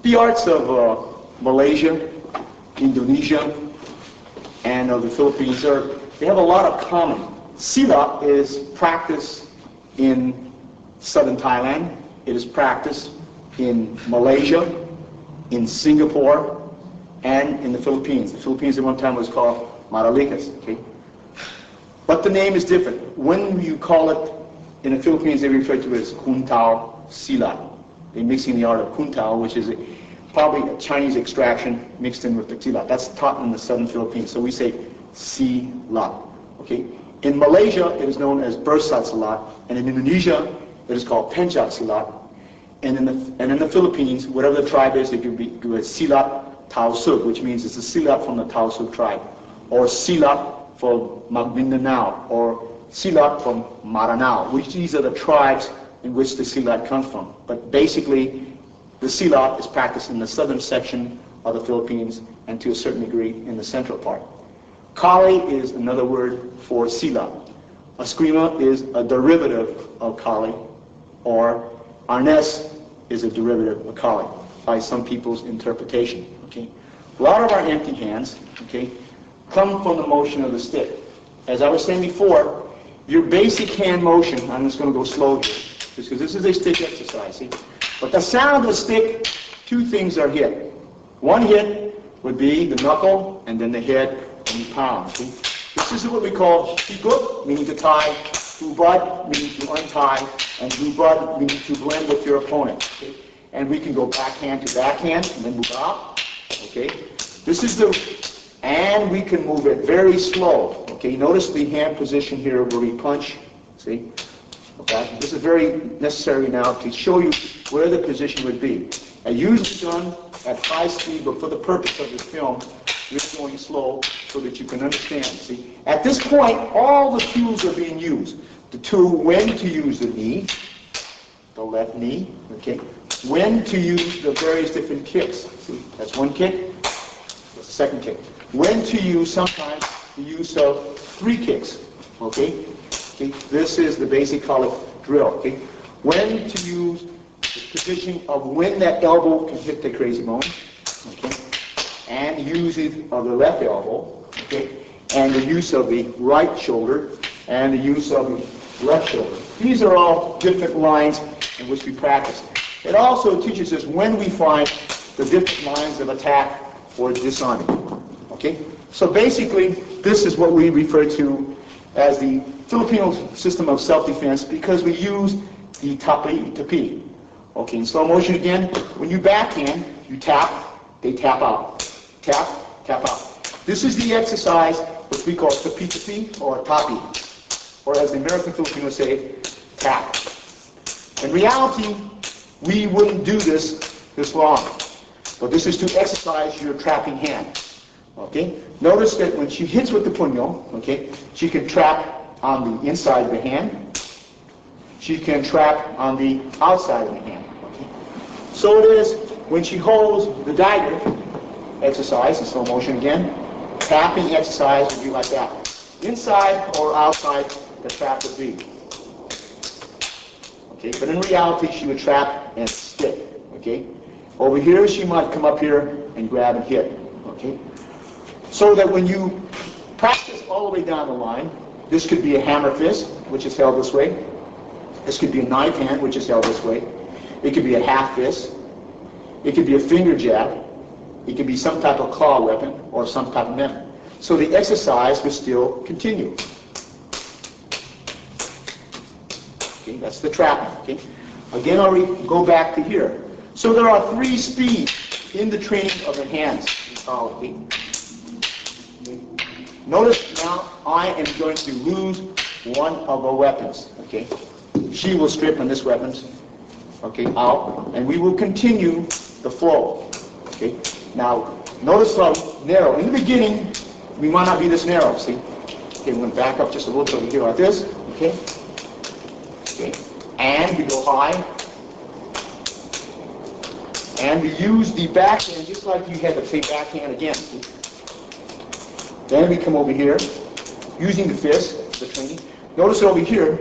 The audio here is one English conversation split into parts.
The arts of Malaysia, Indonesia, and of the Philippines they have a lot of common. Silat is practiced in southern Thailand. It is practiced in Malaysia, in Singapore, and in the Philippines. The Philippines at one time was called Maralikas. Okay? But the name is different. When you call it in the Philippines, they refer to it as Kung Tao Silat. They're mixing the art of Kung Tao, which is probably a Chinese extraction mixed in with the Silat. That's taught in the southern Philippines. So we say Silat. Okay? In Malaysia, it is known as Bersat Silat, and in Indonesia, it is called Pencak Silat. And in the Philippines, whatever the tribe is, it could be Silat Tausug, which means it's a Silat from the Tausug tribe, or Silat from Maguindanao, or Silat from Maranao, which these are the tribes in which the Silat comes from. But basically, the Silat is practiced in the southern section of the Philippines and to a certain degree in the central part. Kali is another word for Silat. Eskrima is a derivative of Kali, or Arnes is a derivative of Kali by some people's interpretation. Okay? A lot of our empty hands, okay, come from the motion of the stick. As I was saying before, your basic hand motion, I'm just going to go slow here, just because this is a stick exercise, see? But the sound of the stick, two things are hit. One hit would be the knuckle, and then the head, and the palm, see? This is what we call hikut, meaning to tie, hubad, meaning to untie, and hubad, meaning to blend with your opponent. Okay? And we can go backhand to backhand, and then move up. Okay? This is and we can move it very slow. Okay? Notice the hand position here where we punch. See? Okay? This is very necessary now to show you where the position would be. Usually done at high speed, but for the purpose of this film, we're going slow so that you can understand. See, at this point, all the cues are being used. When to use the knee, the left knee, okay? When to use the various different kicks. See, that's one kick, that's the second kick. When to use sometimes the use of 3 kicks, okay? Okay, this is the basic call it drill, okay? When to use the position of when that elbow can hit the crazy bone, okay? And use it of the left elbow, okay? And the use of the right shoulder, and the use of the left shoulder. These are all different lines in which we practice. It also teaches us when we find the different lines of attack or disarming, okay? So basically, this is what we refer to as the Filipino system of self-defense because we use the tapi. Okay, in slow motion again, when you backhand, you tap, they tap out. Tap, tap out. This is the exercise which we call tapi or tapi, or as the American Filipinos say, tap. In reality, we wouldn't do this long, but this is to exercise your trapping hand. Okay? Notice that when she hits with the puño, okay, she can trap on the inside of the hand. She can trap on the outside of the hand. Okay? So it is when she holds the dagger exercise in slow motion again, tapping exercise would be like that. Inside or outside the trap would be. Okay, but in reality she would trap and stick. Okay? Over here she might come up here and grab and hit. Okay? So that when you practice all the way down the line, this could be a hammer fist, which is held this way. This could be a knife hand, which is held this way. It could be a half fist. It could be a finger jab. It could be some type of claw weapon or some type of method. So the exercise will still continue. Okay, that's the trapping. Okay. Again, I'll go back to here. So there are 3 speeds in the training of the hands. Okay. Notice now I am going to lose one of the weapons. Okay. She will strip on this weapon. Okay, out, and we will continue the flow. Okay. Now, notice how narrow. In the beginning, we might not be this narrow, see? Okay, we're going to back up just a little bit over here like this, okay? Okay, and we go high. And we use the backhand just like you had to say backhand again. See? Then we come over here, using the fist, the training. Notice over here,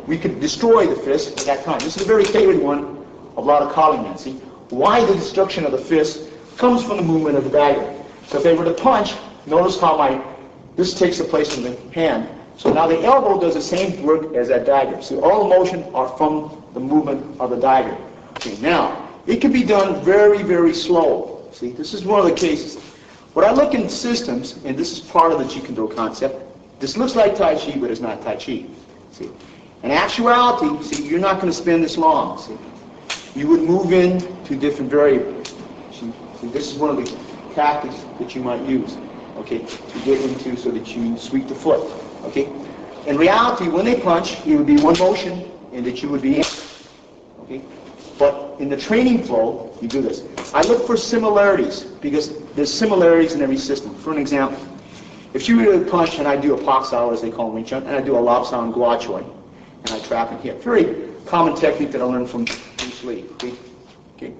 we could destroy the fist at that time. This is a very favorite one of a lot of calling men, see? why the destruction of the fist comes from the movement of the dagger. So if they were to punch, notice how this takes the place of the hand. So now the elbow does the same work as that dagger. So all the motion are from the movement of the dagger. Okay, now, it can be done very, very slow. See, this is one of the cases. When I look in systems, and this is part of the Jeet Kune Do concept, this looks like Tai Chi, but it's not Tai Chi. See, in actuality, see, you're not going to spend this long. See, you would move in to different variables. See, this is one of the tactics that you might use, okay, to get into so that you sweep the foot. Okay, in reality, when they punch, it would be one motion, and that you would be in. Okay, but in the training flow, you do this. I look for similarities because there's similarities in every system. For an example, if you were to punch and I do a pak sao, as they call Wing Chun, and I do a lap sao and gua choi, and I trap and hit, very common technique that I learned from Bruce Lee. Okay,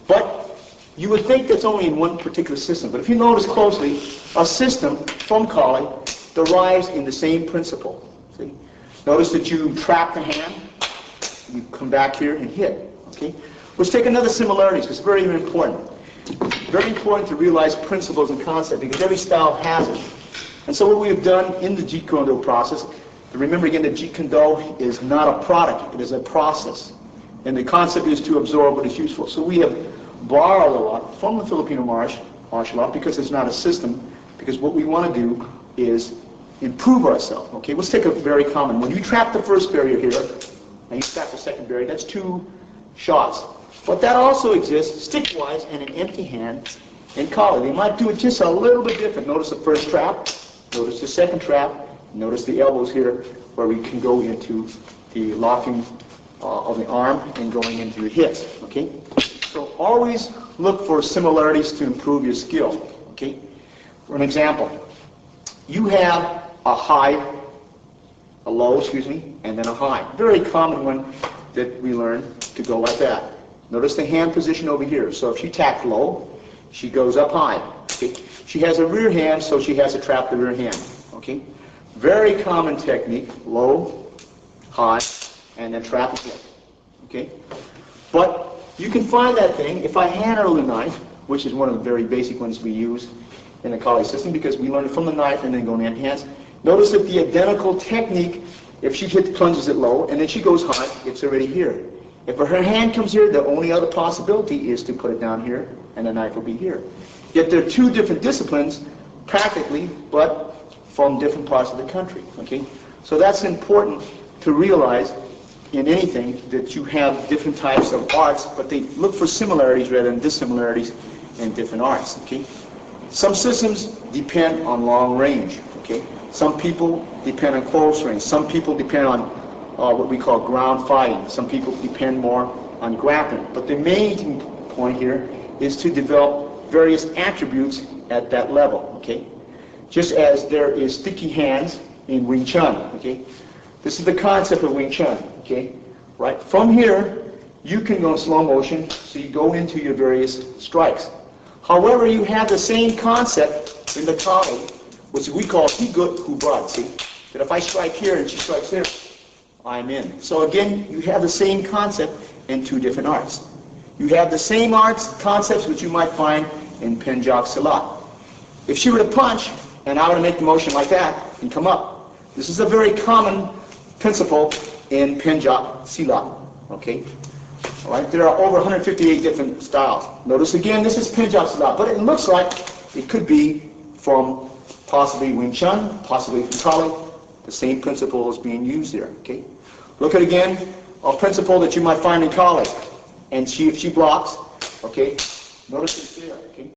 but you would think that's only in one particular system. But if you notice closely, a system from Kali derives in the same principle. See? Notice that you trap the hand, you come back here and hit. Okay? Let's take another similarity, because it's very, very important. Very important to realize principles and concepts, because every style has it. And so what we have done in the Jeet Kune Do process, remember again that Jeet Kune Do is not a product, it is a process. And the concept is to absorb what is useful. So we have borrowed a lot from the Filipino martial art, because it's not a system, because what we want to do is improve ourselves. Okay, let's take a very common. When you trap the first barrier here, and you trap the second barrier, that's 2 shots. But that also exists stick-wise and an empty hand in Kali. They might do it just a little bit different. Notice the first trap, notice the second trap, notice the elbows here, where we can go into the locking of the arm and going into the hits. Okay, so always look for similarities to improve your skill. Okay, for an example, you have a high, a low, and then a high. Very common one that we learn to go like that. Notice the hand position over here. So if she tapped low, she goes up high. Okay? She has a rear hand, so she has to trap the rear hand. Okay? Very common technique, low, high, and then trap again. Okay? But you can find that thing if I handle the knife, which is one of the very basic ones we use in the Kali system, because we learn it from the knife and then go in hands. Notice that the identical technique, if she plunges it low and then she goes high, it's already here. If her hand comes here, the only other possibility is to put it down here and the knife will be here. Yet they're 2 different disciplines, practically, but from different parts of the country. Okay, so that's important to realize in anything, that you have different types of arts, but they look for similarities rather than dissimilarities in different arts. Okay, some systems depend on long range. Okay, some people depend on close range. Some people depend on what we call ground fighting. Some people depend more on grappling. But the main point here is to develop various attributes at that level. Okay, just as there is sticky hands in Wing Chun. Okay, this is the concept of Wing Chun. Okay, right from here you can go in slow motion, so you go into your various strikes. However, you have the same concept in the Kali, which we call higut hubad. See, that if I strike here and she strikes there, I'm in. So again, you have the same concept in 2 different arts. You have the same arts concepts which you might find in Penjak Silat. If she were to punch and I were to make the motion like that and come up, this is a very common principle in Penjak Silat. Okay. All right. There are over 158 different styles. Notice again, this is Penjak Silat, but it looks like it could be from possibly Wing Chun, possibly from Kali. The same principle is being used there. Okay. Look at again a principle that you might find in Kali, and if she blocks, okay. Notice it's there. Okay.